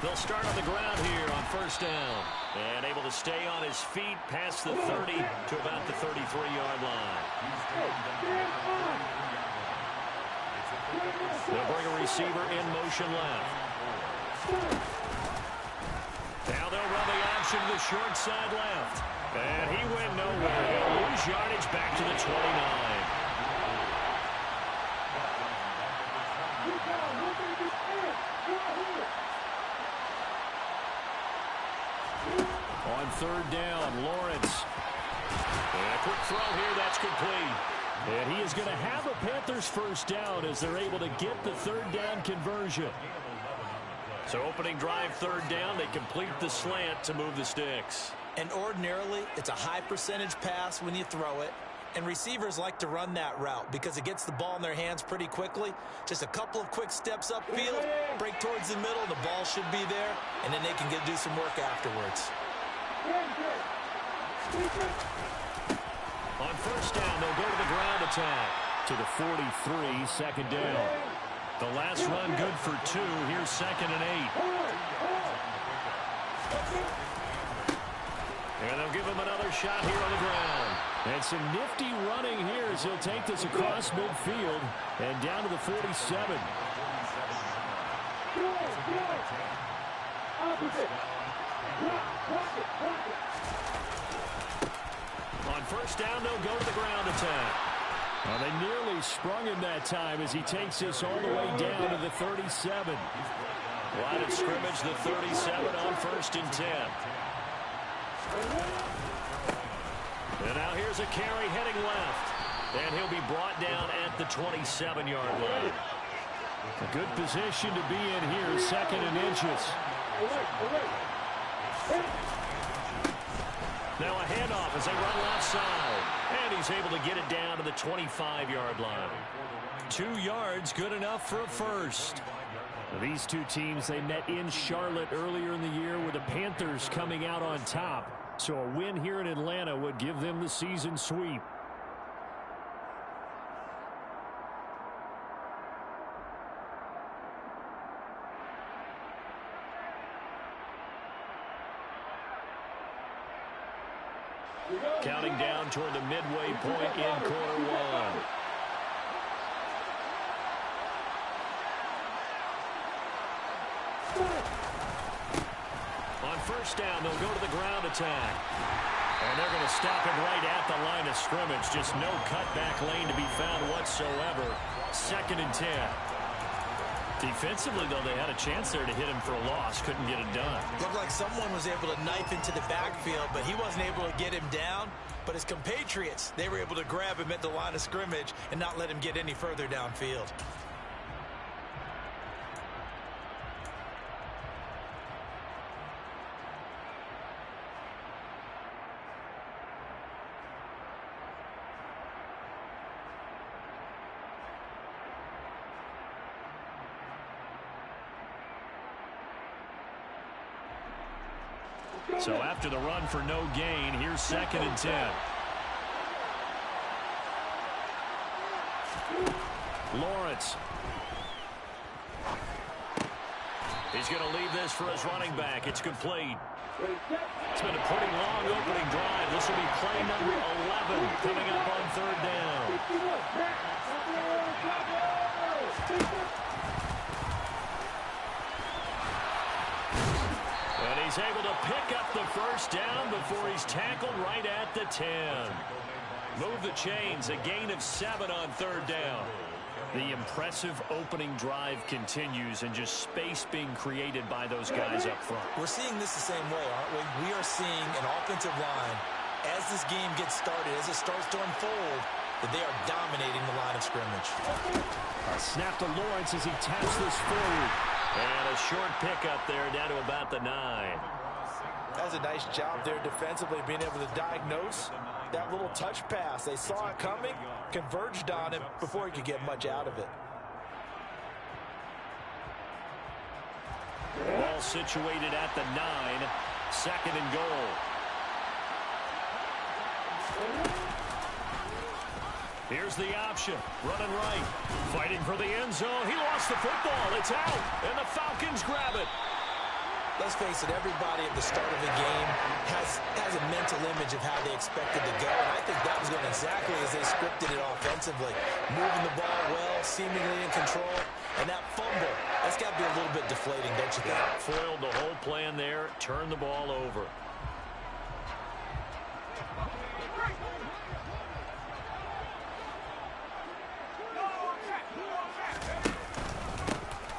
They'll start on the ground here on first down. And able to stay on his feet past the 30 to about the 33-yard line. They'll bring a receiver in motion left. Now they'll run the option to the short side left. And he went nowhere. He'll lose yardage back to the 29. On third down, Lawrence. And a quick throw here, that's complete. And he is going to have a Panthers first down as they're able to get the third down conversion. So opening drive, third down, they complete the slant to move the sticks. And ordinarily, it's a high percentage pass when you throw it. And receivers like to run that route because it gets the ball in their hands pretty quickly. Just a couple of quick steps upfield, break towards the middle, the ball should be there, and then they can do some work afterwards. On first down, they'll go to the ground attack. To the 43, second down. The last run good for 2. Here's 2nd and 8. And they'll give him another shot here on the ground. And some nifty running here as he'll take this across midfield and down to the 47. On first down, they'll go to the ground attack. Well, they nearly sprung him that time as he takes this all the way down to the 37. Line of scrimmage, the 37 on 1st and 10. And now here's a carry heading left. And he'll be brought down at the 27-yard line. A good position to be in here, 2nd and inches. Now a handoff as they run left side. And he's able to get it down to the 25-yard line. 2 yards, good enough for a first. Now these two teams, they met in Charlotte earlier in the year with the Panthers coming out on top. So a win here in Atlanta would give them the season sweep. Counting down toward the midway point in quarter one. On first down, they'll go to the ground attack. And they're going to stop him right at the line of scrimmage. Just no cutback lane to be found whatsoever. 2nd and 10. Defensively, though, they had a chance there to hit him for a loss. Couldn't get it done. Looked like someone was able to knife into the backfield, but he wasn't able to get him down. But his compatriots, they were able to grab him at the line of scrimmage and not let him get any further downfield. So after the run for no gain, here's 2nd and 10. Lawrence. He's going to leave this for his running back. It's complete. It's been a pretty long opening drive. This will be play number 11 coming up on third down. And he's able to pick up the first down before he's tackled right at the 10. Move the chains, a gain of 7 on third down. The impressive opening drive continues and just space being created by those guys up front. We're seeing this the same way, aren't we? We are seeing an offensive line, as this game gets started, as it starts to unfold, that they are dominating the line of scrimmage. A snap to Lawrence as he taps this forward. And a short pickup there down to about the 9. That's a nice job there defensively, being able to diagnose that little touch pass. They saw it coming, converged on him before he could get much out of it. Ball situated at the 9, 2nd and goal. Here's the option. Running right. Fighting for the end zone. He lost the football. It's out. And the Falcons grab it. Let's face it, everybody at the start of the game has a mental image of how they expect it to go, and I think that was going exactly as they scripted it offensively. Moving the ball well, seemingly in control, and that fumble, that's got to be a little bit deflating, don't you think? Foiled the whole plan there, turned the ball over.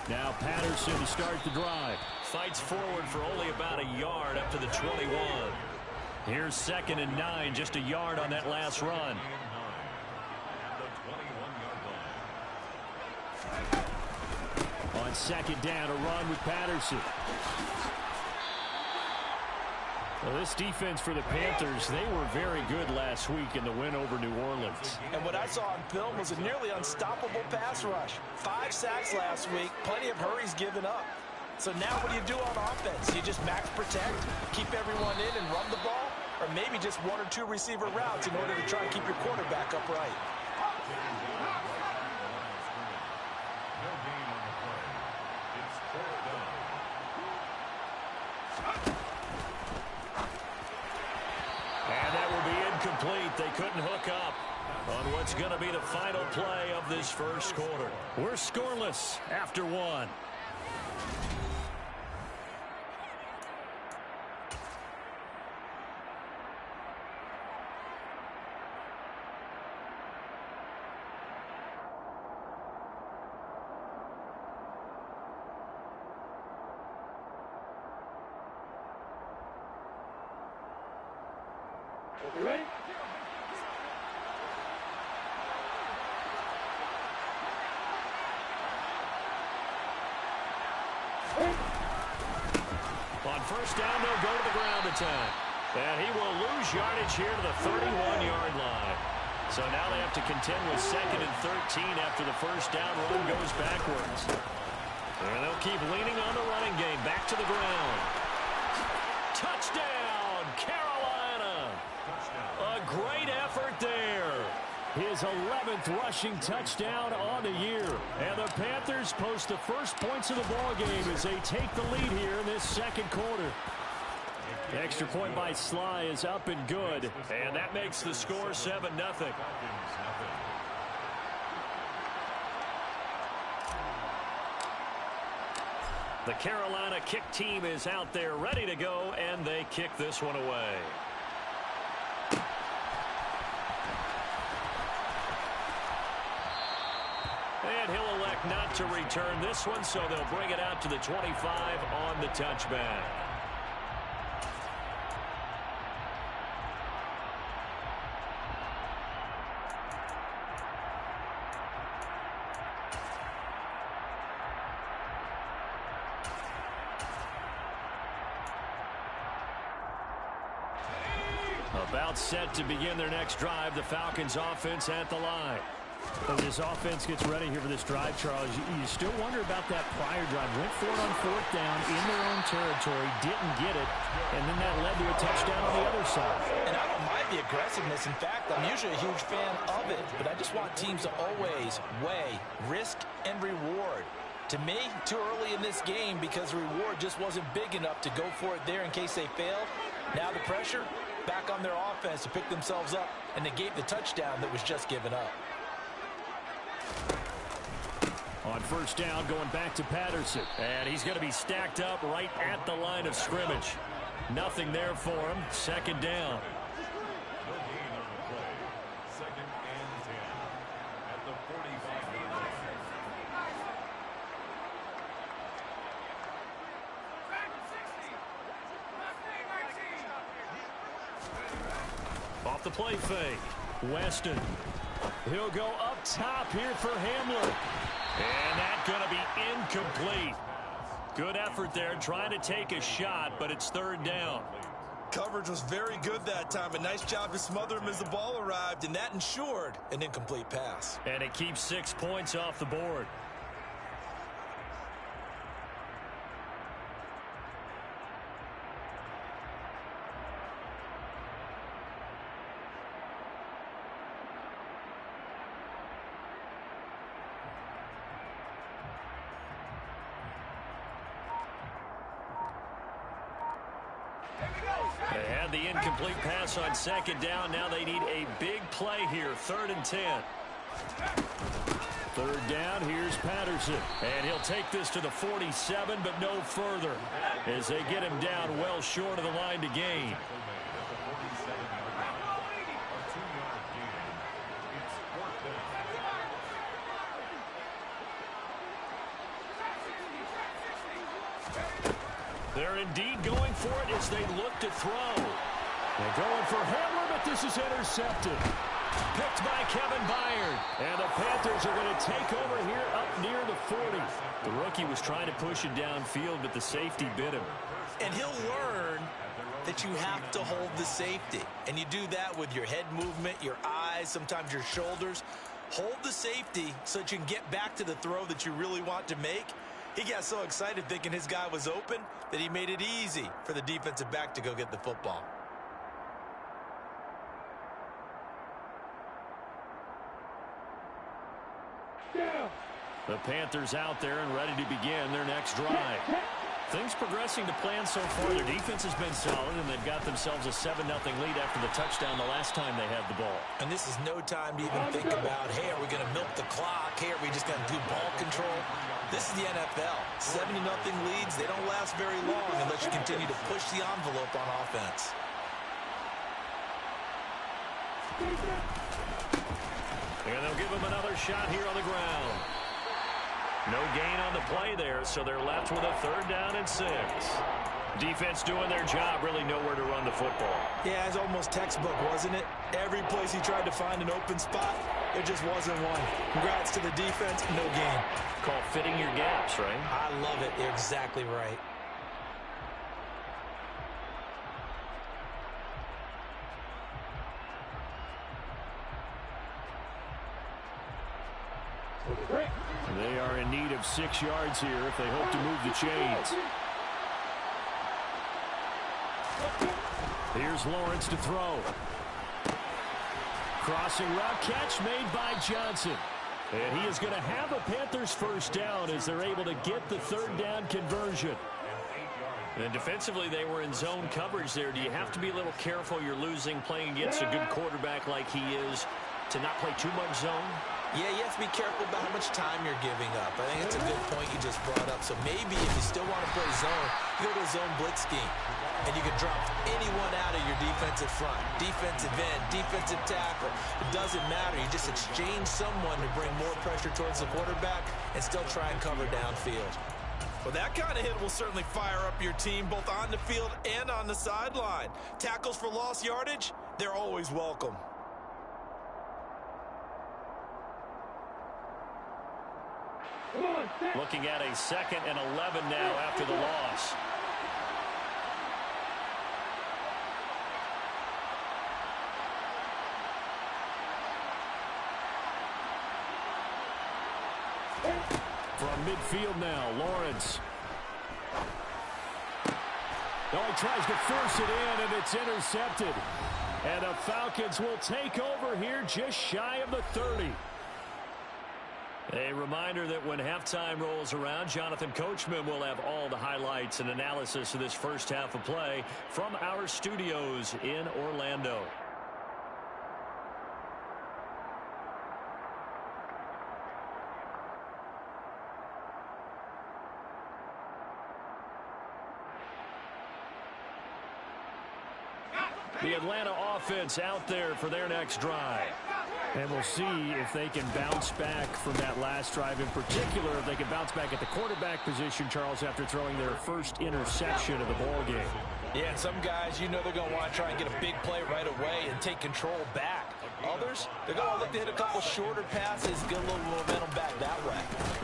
Now Patterson to start the drive. Fights forward for only about a yard up to the 21. Here's 2nd and 9, just a yard on that last run. On 2nd down, a run with Patterson. Well, this defense for the Panthers, they were very good last week in the win over New Orleans. And what I saw on film was a nearly unstoppable pass rush. 5 sacks last week, plenty of hurries given up. So now what do you do on offense? You just max protect, keep everyone in and run the ball, or maybe just 1 or 2 receiver routes in order to try and keep your quarterback upright. And that will be incomplete. They couldn't hook up on what's going to be the final play of this first quarter. We're scoreless after 1. You ready? On first down, they'll go to the ground attack. And he will lose yardage here to the 31-yard line. So now they have to contend with 2nd and 13 after the first down run goes backwards. And they'll keep leaning on the running game. Back to the ground. Touchdown, Carolina. A great effort there. His 11th rushing touchdown on the year. And the Panthers post the first points of the ball game as they take the lead here in this second quarter. The extra point by Sly is up and good. And that makes the score 7-0. The Carolina kick team is out there ready to go, and they kick this one away. And he'll elect not to return this one, so they'll bring it out to the 25 on the touchback. About set to begin their next drive. The Falcons offense at the line. As this offense gets ready here for this drive, Charles, you still wonder about that prior drive. Went for it on 4th down in their own territory, didn't get it, and then that led to a touchdown on the other side. And I don't mind the aggressiveness. In fact, I'm usually a huge fan of it, but I just want teams to always weigh risk and reward. To me, too early in this game because the reward just wasn't big enough to go for it there in case they failed. Now the pressure back on their offense to pick themselves up and negate the touchdown that was just given up. On first down, going back to Patterson. And he's going to be stacked up right at the line of scrimmage. Nothing there for him. 2nd down. Off the play fake. Weston. He'll go up top here for Hamler. And that's going to be incomplete. Good effort there trying to take a shot, but it's 3rd down. Coverage was very good that time. A nice job to smother him as the ball arrived, and that ensured an incomplete pass. And it keeps 6 points off the board. They had the incomplete pass on second down. Now they need a big play here. 3rd and 10. 3rd down, here's Patterson. And he'll take this to the 47, but no further, as they get him down well short of the line to gain. They're indeed going for it as they look to throw. They're going for Hamler, but this is intercepted. Picked by Kevin Byard. And the Panthers are going to take over here up near the 40. The rookie was trying to push it downfield, but the safety bit him. And he'll learn that you have to hold the safety. And you do that with your head movement, your eyes, sometimes your shoulders. Hold the safety so that you can get back to the throw that you really want to make. He got so excited thinking his guy was open that he made it easy for the defensive back to go get the football. The Panthers out there and ready to begin their next drive. Things progressing to plan so far. Their defense has been solid, and they've got themselves a 7-0 lead after the touchdown the last time they had the ball. And this is no time to even think about, hey, are we going to milk the clock? Hey, are we just going to do ball control? This is the NFL. 7-0 leads, they don't last very long unless you continue to push the envelope on offense. And they'll give him another shot here on the ground. No gain on the play there, so they're left with a 3rd down and 6. Defense doing their job, really nowhere to run the football. Yeah, it's almost textbook, wasn't it? Every place he tried to find an open spot, there just wasn't one. Congrats to the defense, no gain. Called fitting your gaps, right? I love it. You're exactly right. They are in need of 6 yards here if they hope to move the chains. Here's Lawrence to throw. Crossing route catch made by Johnson. And he is going to have a Panthers 1st down as they're able to get the 3rd down conversion. And defensively, they were in zone coverage there. Do you have to be a little careful? You're losing playing against a good quarterback like he is to not play too much zone? Yeah, you have to be careful about how much time you're giving up. I think it's a good point you just brought up. So maybe if you still want to play zone, you go to a zone blitz scheme. And you can drop anyone out of your defensive front. Defensive end, defensive tackle. It doesn't matter. You just exchange someone to bring more pressure towards the quarterback and still try and cover downfield. Well, that kind of hit will certainly fire up your team both on the field and on the sideline. Tackles for lost yardage, they're always welcome. Looking at a 2nd and 11 now after the loss. From midfield now, Lawrence. Oh, he tries to force it in, and it's intercepted. And the Falcons will take over here just shy of the 30. A reminder that when halftime rolls around, Jonathan Coachman will have all the highlights and analysis of this first half of play from our studios in Orlando. The Atlanta offense out there for their next drive. And we'll see if they can bounce back from that last drive. In particular, if they can bounce back at the quarterback position, Charles, after throwing their first interception of the ball game. Yeah, and some guys, you know they're going to want to try and get a big play right away and take control back. Others, they're going to look to hit a couple shorter passes, get a little momentum back that way.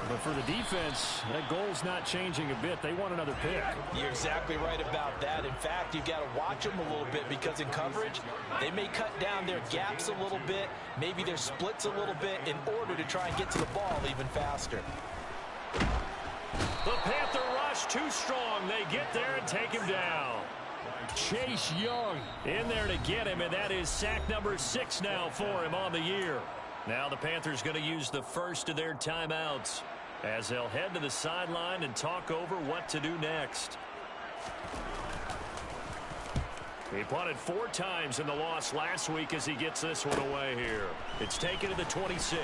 But for the defense, that goal's not changing a bit. They want another pick. You're exactly right about that. In fact, you've got to watch them a little bit because in coverage, they may cut down their gaps a little bit, maybe their splits a little bit in order to try and get to the ball even faster. The Panther rush too strong. They get there and take him down. Chase Young in there to get him, and that is sack number 6 now for him on the year. Now the Panthers going to use the first of their timeouts as they'll head to the sideline and talk over what to do next. He punted 4 times in the loss last week as he gets this one away here. It's taken to the 26.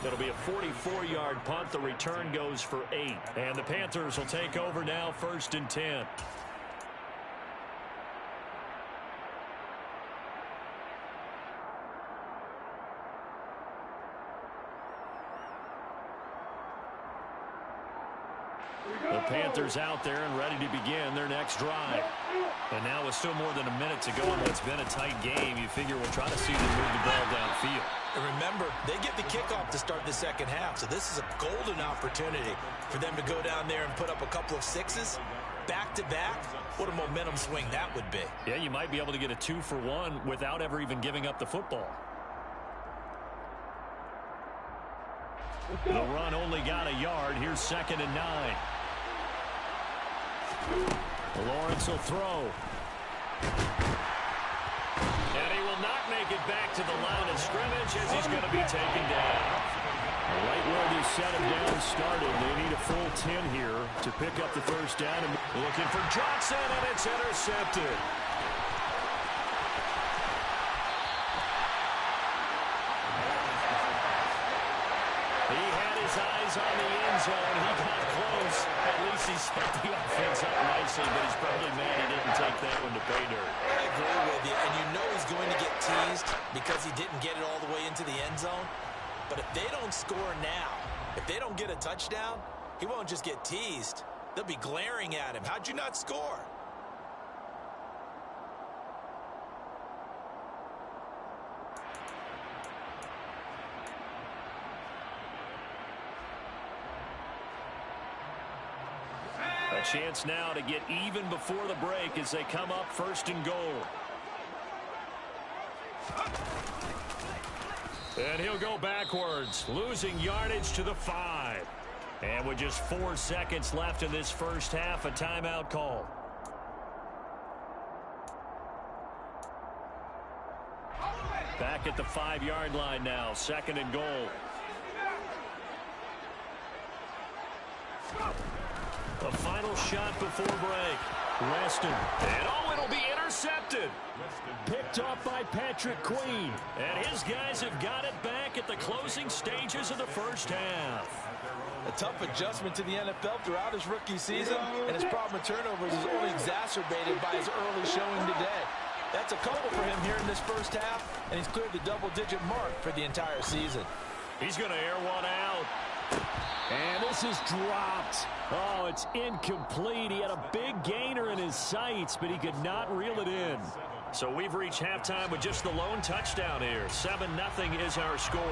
It'll be a 44-yard punt. The return goes for 8. And the Panthers will take over now, 1st and 10. The Panthers out there and ready to begin their next drive. And now with still more than a minute to go in what's been a tight game, you figure we'll try to see them move the ball downfield. And remember, they get the kickoff to start the second half, so this is a golden opportunity for them to go down there and put up a couple of 6s back-to-back. What a momentum swing that would be. Yeah, you might be able to get a 2-for-1 without ever even giving up the football. The run only got a yard. Here's 2nd and 9. Lawrence will throw. And he will not make it back to the line of scrimmage as he's going to be taken down. Right where they set him down started. They need a full 10 here to pick up the first down. And looking for Johnson, and it's intercepted. He had his eyes on the end zone. He got close. At least he set the offense up nicely, but he's probably mad he didn't take that one to pay dirt. I agree with you, and you know he's going to get teased because he didn't get it all the way into the end zone. But if they don't score now, if they don't get a touchdown, he won't just get teased. They'll be glaring at him. How'd you not score? A chance now to get even before the break as they come up 1st and goal. And he'll go backwards, losing yardage to the 5. And with just 4 seconds left in this first half, a timeout call. Back at the 5-yard line now, 2nd and goal. The final shot before break. Weston. And it'll be intercepted. Picked off by Patrick Queen. And his guys have got it back at the closing stages of the first half. A tough adjustment to the NFL throughout his rookie season, and his problem with turnovers is only exacerbated by his early showing today. That's a couple for him here in this first half, and he's cleared the double-digit mark for the entire season. He's going to air one out. And this is dropped. Oh, it's incomplete. He had a big gainer in his sights, but he could not reel it in. So we've reached halftime with just the lone touchdown here. 7-0 is our score.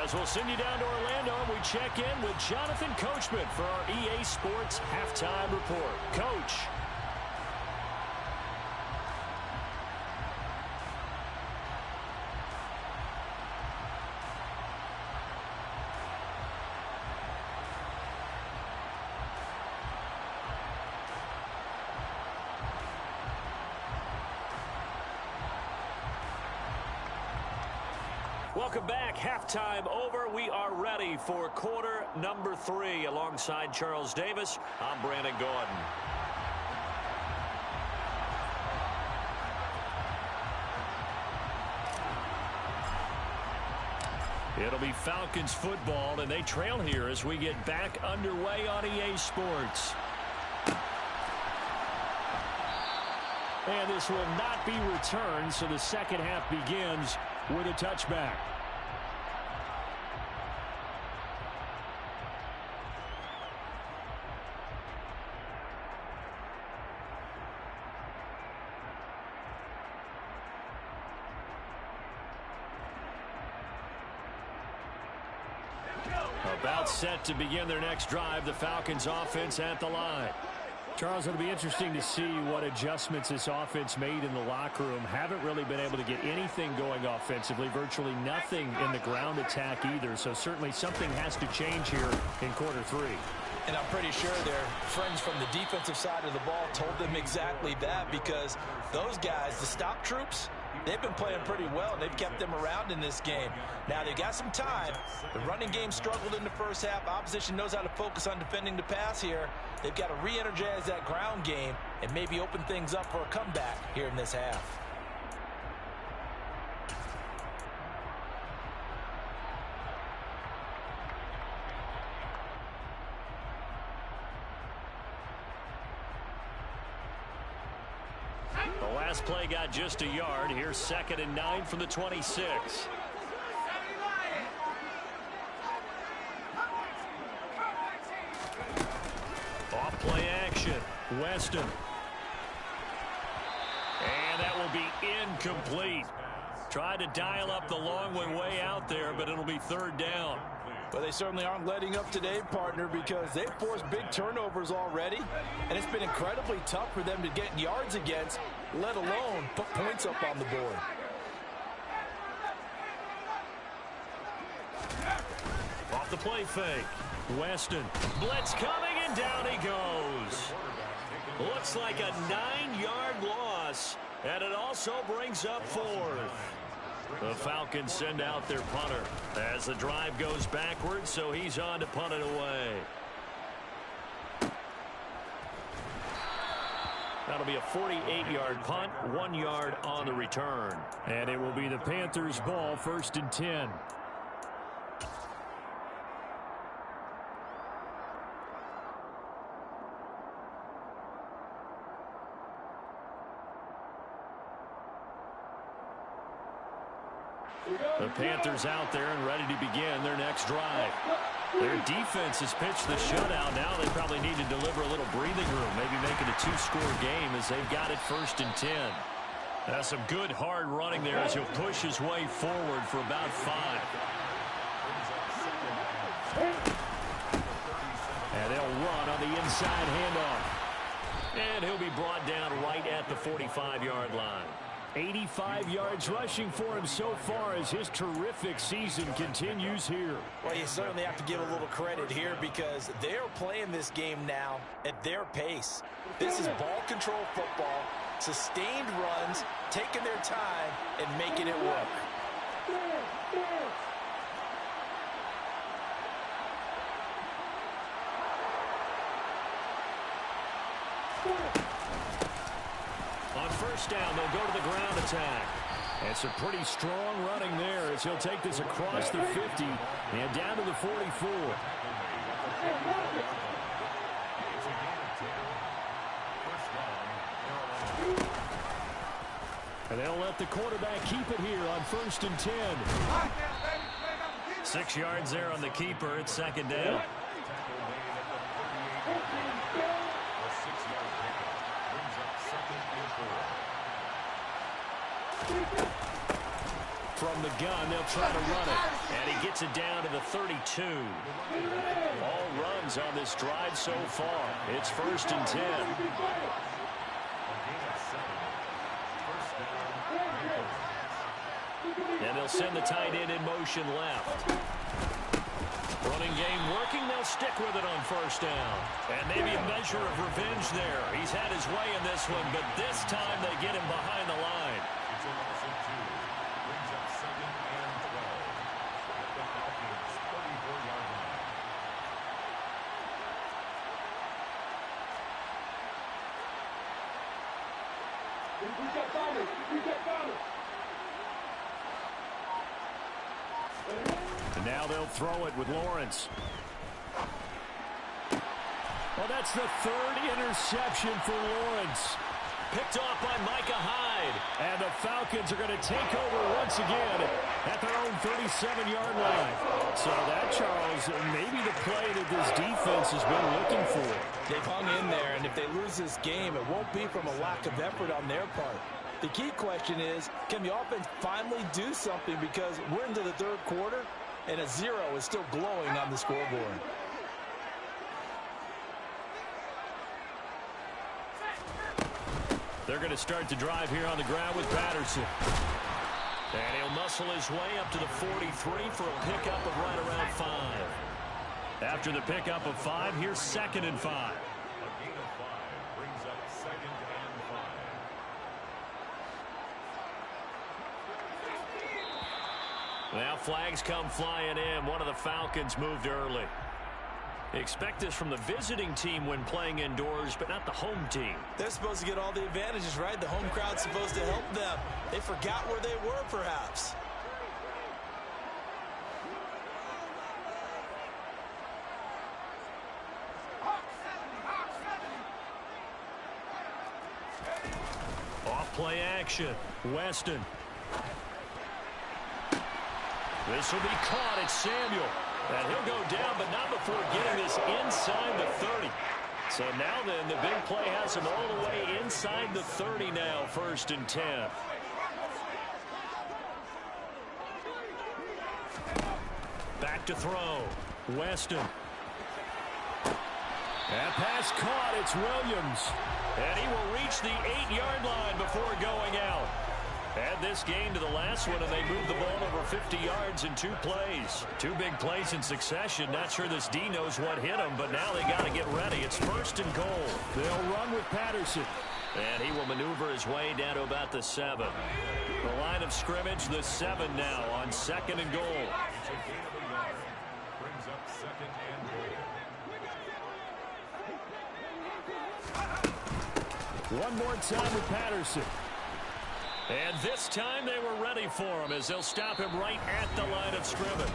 As we'll send you down to Orlando, we check in with Jonathan Coachman for our EA Sports Halftime Report. Coach. Welcome back. Halftime over. We are ready for quarter number 3. Alongside Charles Davis, I'm Brandon Gordon. It'll be Falcons football, and they trail here as we get back underway on EA Sports. And this will not be returned, so the second half begins with a touchback. About set to begin their next drive, the Falcons offense at the line. Charles, it'll be interesting to see what adjustments this offense made in the locker room. Haven't really been able to get anything going offensively, virtually nothing in the ground attack either. So certainly something has to change here in quarter 3. And I'm pretty sure their friends from the defensive side of the ball told them exactly that, because those guys, the stop troops, they've been playing pretty well. They've kept them around in this game. Now, they've got some time. The running game struggled in the first half. Opposition knows how to focus on defending the pass here. They've got to re-energize that ground game and maybe open things up for a comeback here in this half. The last play got just a yard. Here's 2nd and 9 from the 26. Off play action. Weston. And that will be incomplete. Tried to dial up the long way out there, but it'll be 3rd down. But they certainly aren't letting up today, partner, because they've forced big turnovers already, and it's been incredibly tough for them to get yards against, let alone put points up on the board. Off the play fake. Weston. Blitz coming, and down he goes. Looks like a 9-yard loss, and it also brings up 4th. The Falcons send out their punter as the drive goes backwards, so he's on to punt it away. That'll be a 48-yard punt, 1 yard on the return. And it will be the Panthers' ball, 1st and 10. The Panthers out there and ready to begin their next drive. Their defense has pitched the shutout. Now they probably need to deliver a little breathing room, maybe make it a 2-score game as they've got it 1st and 10. That's some good hard running there as he'll push his way forward for about 5. And they'll run on the inside handoff. And he'll be brought down right at the 45-yard line. 85 yards rushing for him so far as his terrific season continues here. Well, you certainly have to give a little credit here because they're playing this game now at their pace. This is ball control football, sustained runs, taking their time, and making it work. On 1st down, they'll go to the ground attack. And some pretty strong running there as he'll take this across the 50 and down to the 44. And they'll let the quarterback keep it here on 1st and 10. 6 yards there on the keeper. It's 2nd down. From the gun, they'll try to run it. And he gets it down to the 32. All runs on this drive so far. It's 1st and 10. And they'll send the tight end in motion left. Running game working. They'll stick with it on 1st down. And maybe a measure of revenge there. He's had his way in this one, but this time they get him behind the line. And now they'll throw it with Lawrence. Well, that's the 3rd interception for Lawrence. Picked off by Micah Hyde. And the Falcons are going to take over once again at their own 37-yard line. So that, Charles, maybe the play that this defense has been looking for. They've hung in there, and if they lose this game, it won't be from a lack of effort on their part. The key question is, can the offense finally do something, because we're into the 3rd quarter, and a 0 is still glowing on the scoreboard. They're going to start the drive here on the ground with Patterson. And he'll muscle his way up to the 43 for a pickup of right around 5. After the pickup of 5, here's 2nd and 5. A gain of 5 brings up 2nd and 5. Now flags come flying in. One of the Falcons moved early. Expect this from the visiting team when playing indoors, but not the home team. They're supposed to get all the advantages, right? The home crowd's supposed to help them. They forgot where they were, perhaps. Off-play action. Weston. This will be caught. It's Samuel. And he'll go down, but not before getting this inside the 30. So now then, the big play has him all the way inside the 30 now, 1st and 10. Back to throw. Weston. That pass caught. It's Williams. And he will reach the 8-yard line before going out. Add this game to the last one, and they moved the ball over 50 yards in 2 plays. 2 big plays in succession. Not sure this D knows what hit him, but now they got to get ready. It's 1st and goal. They'll run with Patterson. And he will maneuver his way down to about the 7. The line of scrimmage, the 7 now on 2nd and goal. Brings up 2nd and goal. One more time with Patterson. And this time they were ready for him as they'll stop him right at the line of scrimmage.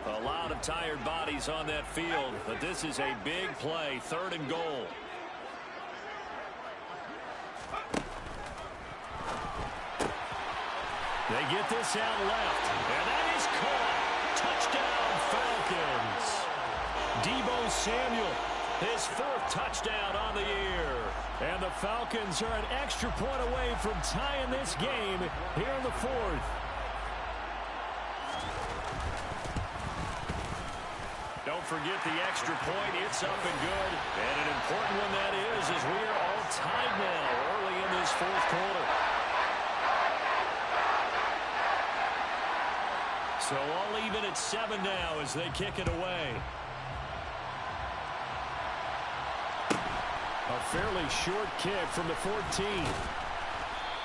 A lot of tired bodies on that field, but this is a big play, 3rd and goal. They get this out left, and that is caught. Touchdown, Falcons. Deebo Samuel, his 4th touchdown on the year. And the Falcons are an extra point away from tying this game here in the 4th. Don't forget the extra point. It's up and good. And an important one that is, as we are all tied now early in this 4th quarter. So all even at 7 now as they kick it away. A fairly short kick from the 14.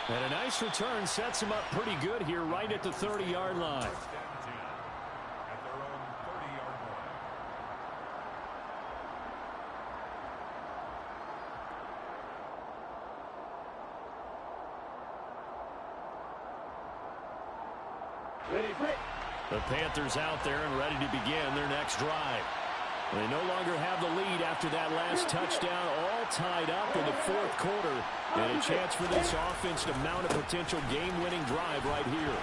And a nice return sets him up pretty good here right at the 30-yard line. The Panthers out there and ready to begin their next drive. They no longer have the lead after that last touchdown, all tied up in the 4th quarter. And a chance for this offense to mount a potential game-winning drive right here.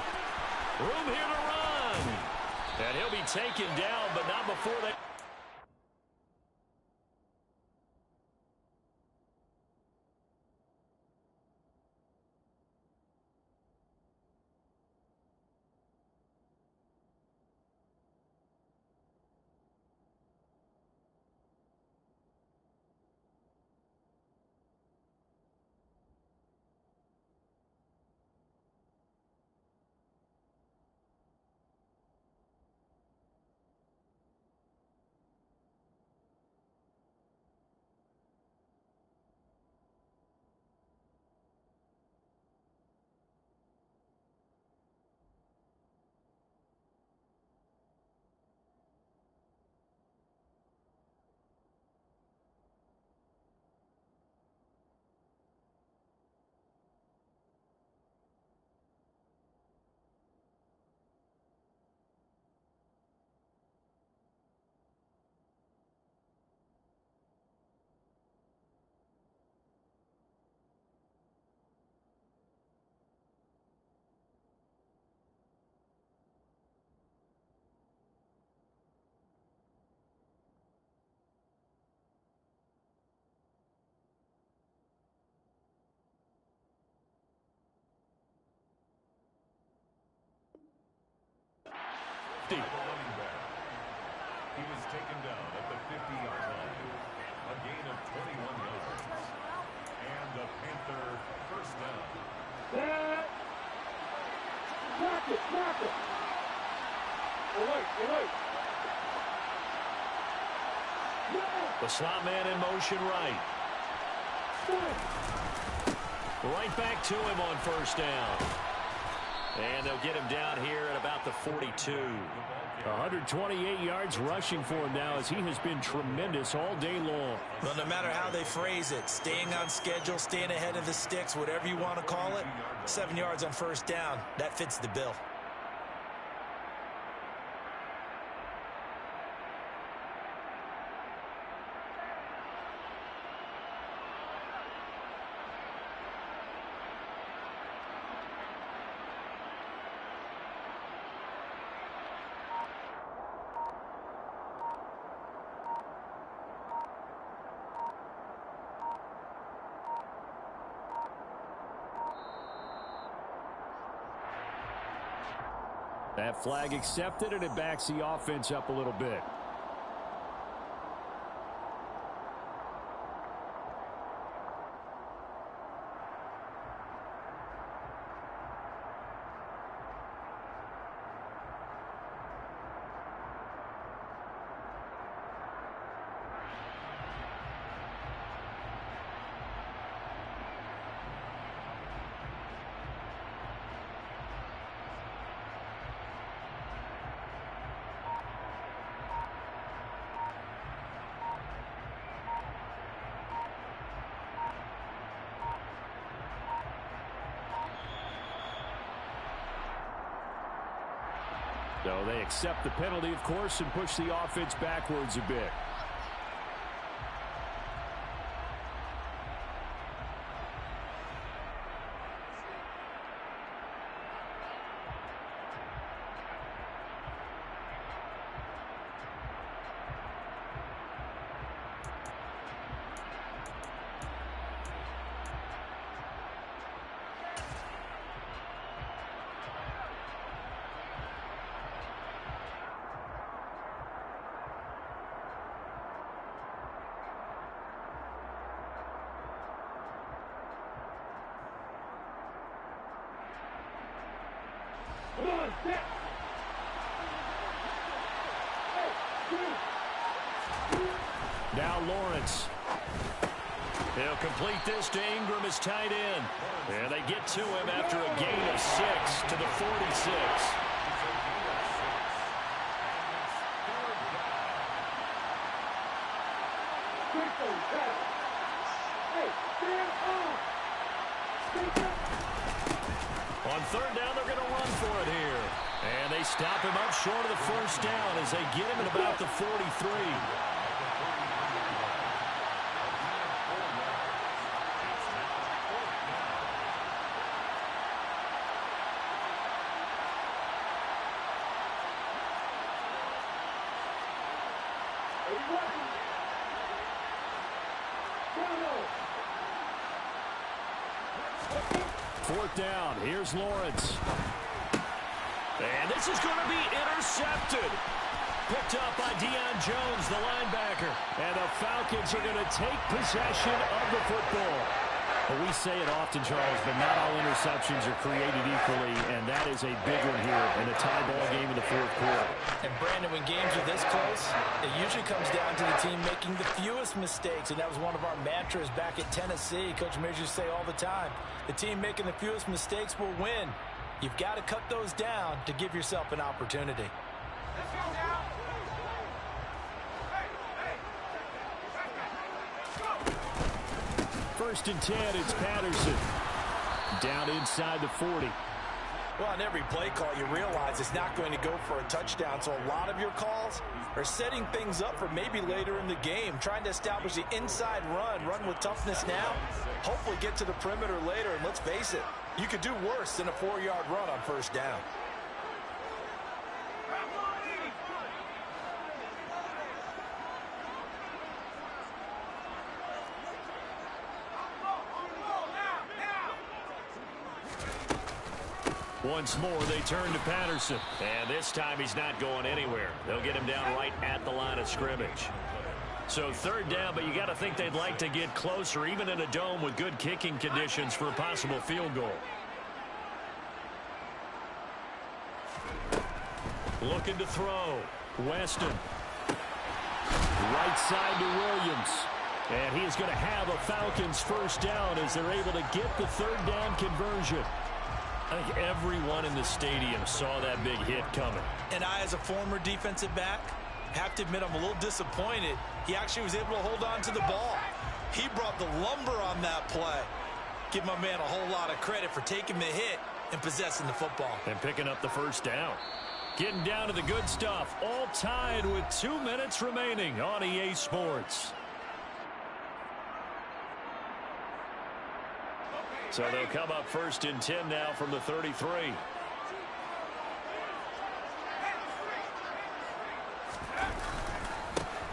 Room here to run. And he'll be taken down, but not before they... He was taken down at the 50-yard line. A gain of 21 yards. And the Panther first down. The slot man in motion right. Right back to him on first down. And they'll get him down here at about the 42. 128 yards rushing for him now as he has been tremendous all day long. Well, no matter how they phrase it, staying on schedule, staying ahead of the sticks, whatever you want to call it, 7 yards on first down, that fits the bill. That flag accepted, and it backs the offense up a little bit. So they accept the penalty, of course, and push the offense backwards a bit. Now Lawrence. He'll complete this to Ingram as tight end. And they get to him after a gain of 6 to the 46. On third down, they're going to run for it here. And they stop him up short of the first down as they get him at about the 43. Fourth down. Here's Lawrence. And this is going to be intercepted. Picked up by Deion Jones, the linebacker. And the Falcons are going to take possession of the football. Well, we say it often, Charles, but not all interceptions are created equally, and that is a big one here in a tie ball game in the fourth quarter. And, Brandon, when games are this close, it usually comes down to the team making the fewest mistakes, and that was one of our mantras back at Tennessee. Coach Mears used to say all the time, the team making the fewest mistakes will win. You've got to cut those down to give yourself an opportunity. First and 10, it's Patterson. Down inside the 40. Well, on every play call, you realize it's not going to go for a touchdown, so a lot of your calls are setting things up for maybe later in the game, trying to establish the inside run with toughness now, hopefully get to the perimeter later, and let's face it, you could do worse than a 4-yard run on first down. Once more, they turn to Patterson. And this time he's not going anywhere. They'll get him down right at the line of scrimmage. So third down, but you got to think they'd like to get closer, even in a dome with good kicking conditions for a possible field goal. Looking to throw. Weston. Right side to Williams. And he is going to have a Falcons first down as they're able to get the third down conversion. I think everyone in the stadium saw that big hit coming. And I, as a former defensive back, have to admit I'm a little disappointed. He actually was able to hold on to the ball. He brought the lumber on that play. Give my man a whole lot of credit for taking the hit and possessing the football. And picking up the first down. Getting down to the good stuff. All tied with 2 minutes remaining on EA Sports. So they'll come up first and 10 now from the 33.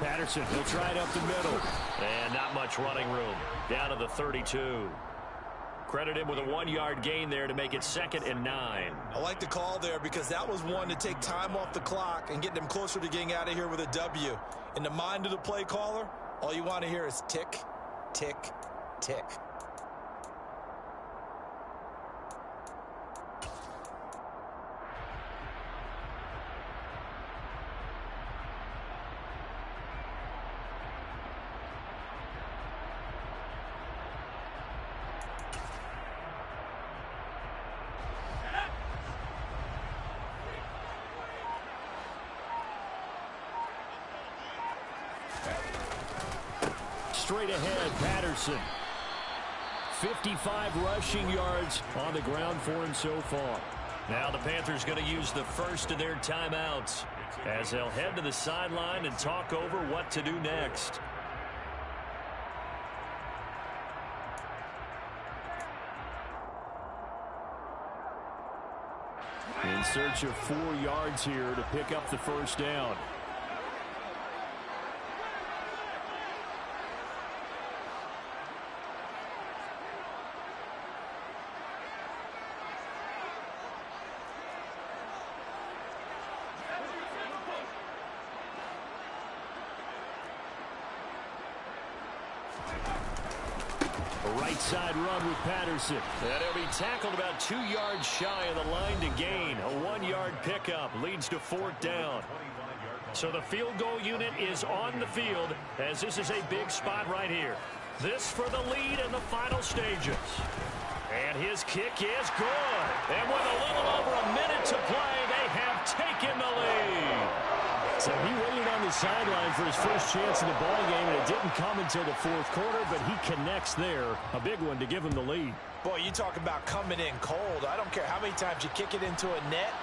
Patterson, he'll try it up the middle. And not much running room. Down to the 32. Credit him with a 1-yard gain there to make it 2nd and 9. I like the call there because that was one to take time off the clock and get them closer to getting out of here with a W. In the mind of the play caller, all you want to hear is tick, tick, tick. Straight ahead, Patterson. 55 rushing yards on the ground for him so far. Now the Panthers going to use the first of their timeouts as they'll head to the sideline and talk over what to do next. In search of 4 yards here to pick up the first down. Right side run with Patterson. And he'll be tackled about 2 yards shy of the line to gain. A 1-yard pickup leads to 4th down. So the field goal unit is on the field as this is a big spot right here. This for the lead in the final stages. And his kick is good. And with a little over a minute to play, they have taken the lead. So he waited on the sideline for his first chance in the ball game, and it didn't come until the 4th quarter, but he connects there. A big one to give him the lead. Boy, you talk about coming in cold. I don't care how many times you kick it into a net.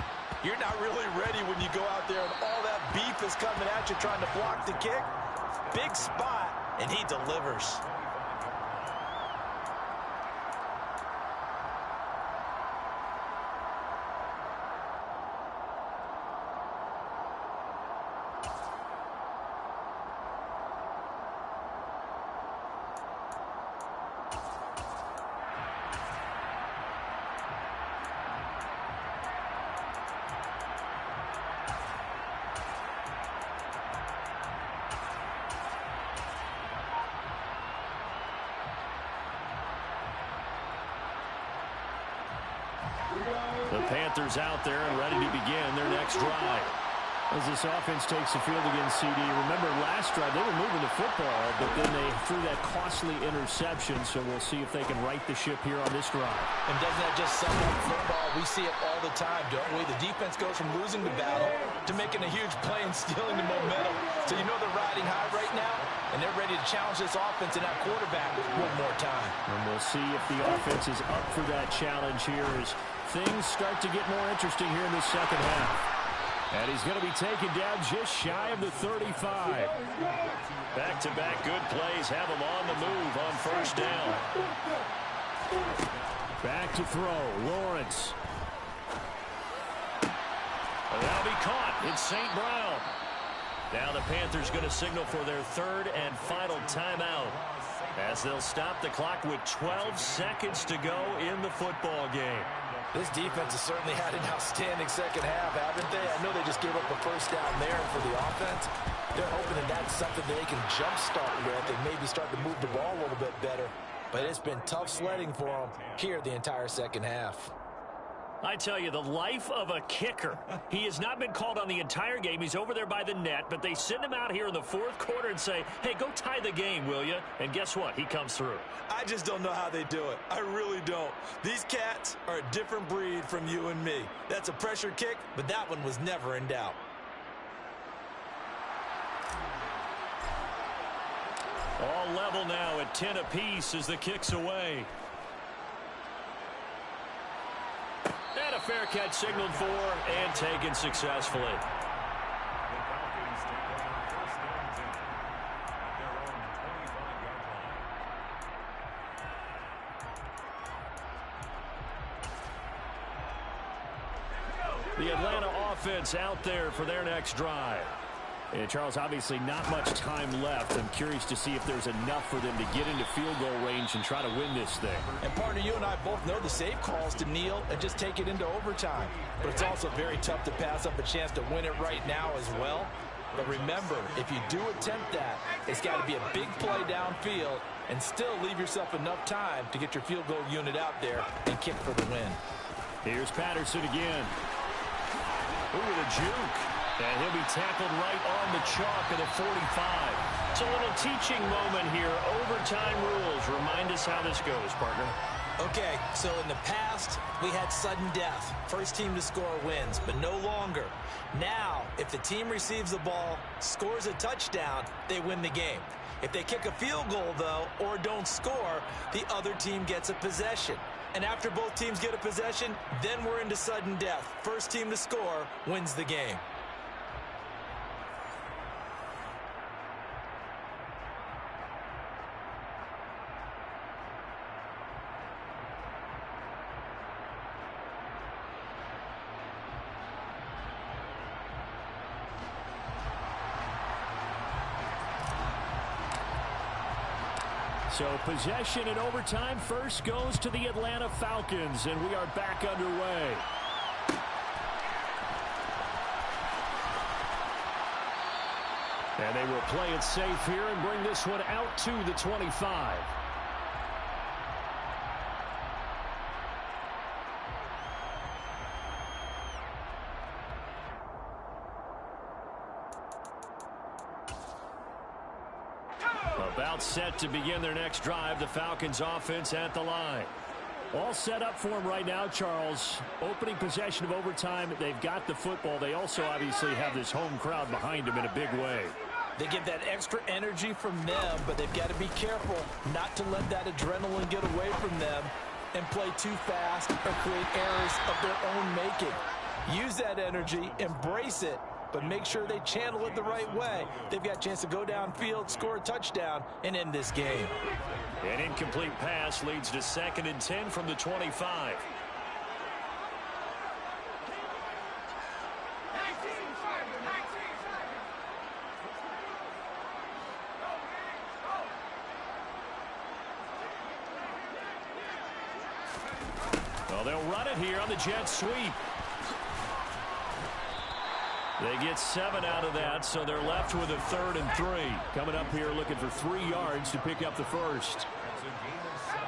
You're not really ready when you go out there and all that beef is coming at you trying to block the kick. Big spot, and he delivers. The Panthers out there and ready to begin their next drive. As this offense takes the field against CD. Remember last drive they were moving the football, but then they threw that costly interception, so we'll see if they can right the ship here on this drive. And doesn't that just sum up football? We see it all the time, don't we? The defense goes from losing the battle to making a huge play and stealing the momentum. So you know they're riding high right now, and they're ready to challenge this offense and that quarterback one more time. And we'll see if the offense is up for that challenge here as things start to get more interesting here in the second half. And he's going to be taken down just shy of the 35. Back-to-back good plays have him on the move on first down. Back to throw, Lawrence. And that'll be caught. It's St. Brown. Now the Panthers going to signal for their 3rd and final timeout as they'll stop the clock with 12 seconds to go in the football game. This defense has certainly had an outstanding second half, haven't they? I know they just gave up a first down there for the offense. They're hoping that that's something that they can jumpstart with and maybe start to move the ball a little bit better. But it's been tough sledding for them here the entire second half. I tell you, the life of a kicker. He has not been called on the entire game. He's over there by the net, but they send him out here in the fourth quarter and say, hey, go tie the game, will you? And guess what? He comes through. I just don't know how they do it. I really don't. These cats are a different breed from you and me. That's a pressure kick, but that one was never in doubt. All level now at 10 apiece as the kick's away. And a fair catch signaled for and taken successfully. The Falcons take over first down 10 at their own 25-yard line. The Atlanta offense out there for their next drive. And Charles, obviously not much time left. I'm curious to see if there's enough for them to get into field goal range and try to win this thing. And partner, you and I both know the safe calls to kneel and just take it into overtime. But it's also very tough to pass up a chance to win it right now as well. But remember, if you do attempt that, it's got to be a big play downfield and still leave yourself enough time to get your field goal unit out there and kick for the win. Here's Patterson again. Ooh, with a juke. And he'll be tackled right on the chalk at the 45. It's a little teaching moment here. Overtime rules. Remind us how this goes, partner. Okay, so in the past, we had sudden death. First team to score wins, but no longer. Now, if the team receives the ball, scores a touchdown, they win the game. If they kick a field goal, though, or don't score, the other team gets a possession. And after both teams get a possession, then we're into sudden death. First team to score wins the game. So possession in overtime first goes to the Atlanta Falcons, and we are back underway. And they will play it safe here and bring this one out to the 25. About set to begin their next drive. The Falcons offense at the line. All set up for them right now, Charles. Opening possession of overtime. They've got the football. They also obviously have this home crowd behind them in a big way. They get that extra energy from them, but they've got to be careful not to let that adrenaline get away from them and play too fast or create errors of their own making. Use that energy, embrace it, but make sure they channel it the right way. They've got a chance to go downfield, score a touchdown, and end this game. An incomplete pass leads to 2nd and 10 from the 25. Well, they'll run it here on the jet sweep. They get 7 out of that, so they're left with a 3rd and 3. Coming up here looking for 3 yards to pick up the first. That's a gain of 7.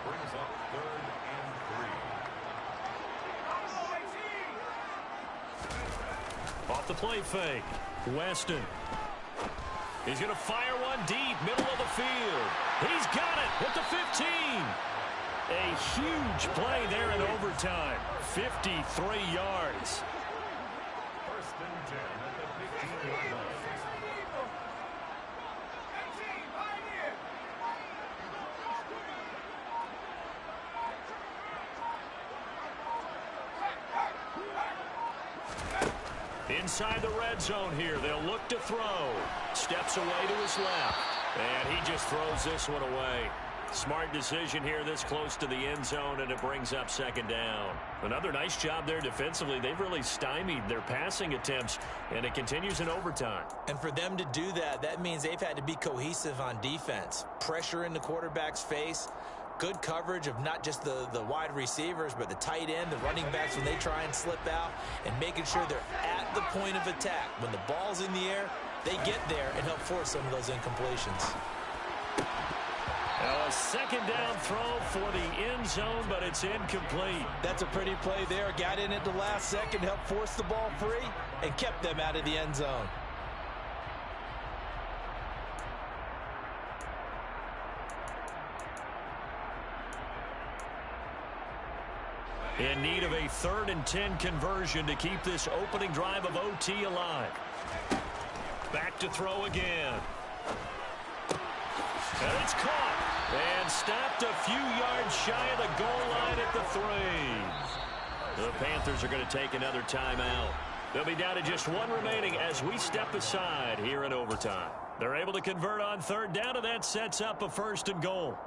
Brings up 3rd and 3. Off the play fake. Weston. He's going to fire one deep, middle of the field. He's got it at the 15. A huge play there in overtime. 53 yards. First and 10 at the 15-yard line. Inside the red zone here. They'll look to throw. Steps away to his left. And he just throws this one away. Smart decision here this close to the end zone, and it brings up 2nd down. Another nice job there defensively. They've really stymied their passing attempts, and it continues in overtime. And for them to do that, that means they've had to be cohesive on defense. Pressure in the quarterback's face. Good coverage of not just the wide receivers, but the tight end, the running backs when they try and slip out, and making sure they're at the point of attack. When the ball's in the air, they get there and help force some of those incompletions. Now a second down throw for the end zone, but it's incomplete. That's a pretty play there. Got in at the last second, helped force the ball free, and kept them out of the end zone. In need of a 3rd and 10 conversion to keep this opening drive of OT alive. Back to throw again. And it's caught. And stopped a few yards shy of the goal line at the 3. The Panthers are going to take another timeout. They'll be down to just one remaining as we step aside here in overtime. They're able to convert on 3rd down, and that sets up a 1st and goal.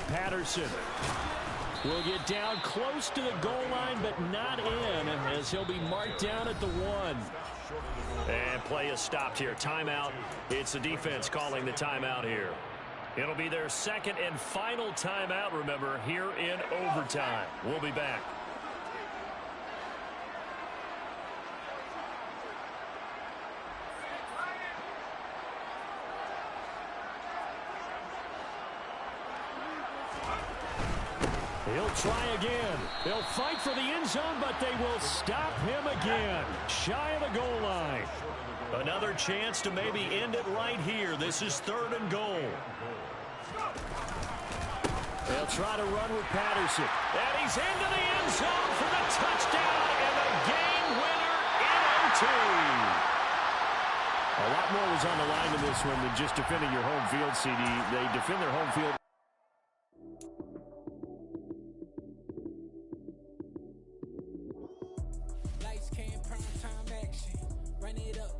Patterson will get down close to the goal line, but not in, as he'll be marked down at the 1. And play is stopped here. Timeout. It's the defense calling the timeout here. It'll be their 2nd and final timeout, remember, here in overtime. We'll be back. He'll try again. They'll fight for the end zone, but they will stop him again. Shy of the goal line. Another chance to maybe end it right here. This is 3rd and goal. They'll try to run with Patterson. And he's into the end zone for the touchdown and the game winner in OT. A lot more was on the line in this one than just defending your home field, CD. They defend their home field. Lights, cam, prime time action. Run it up,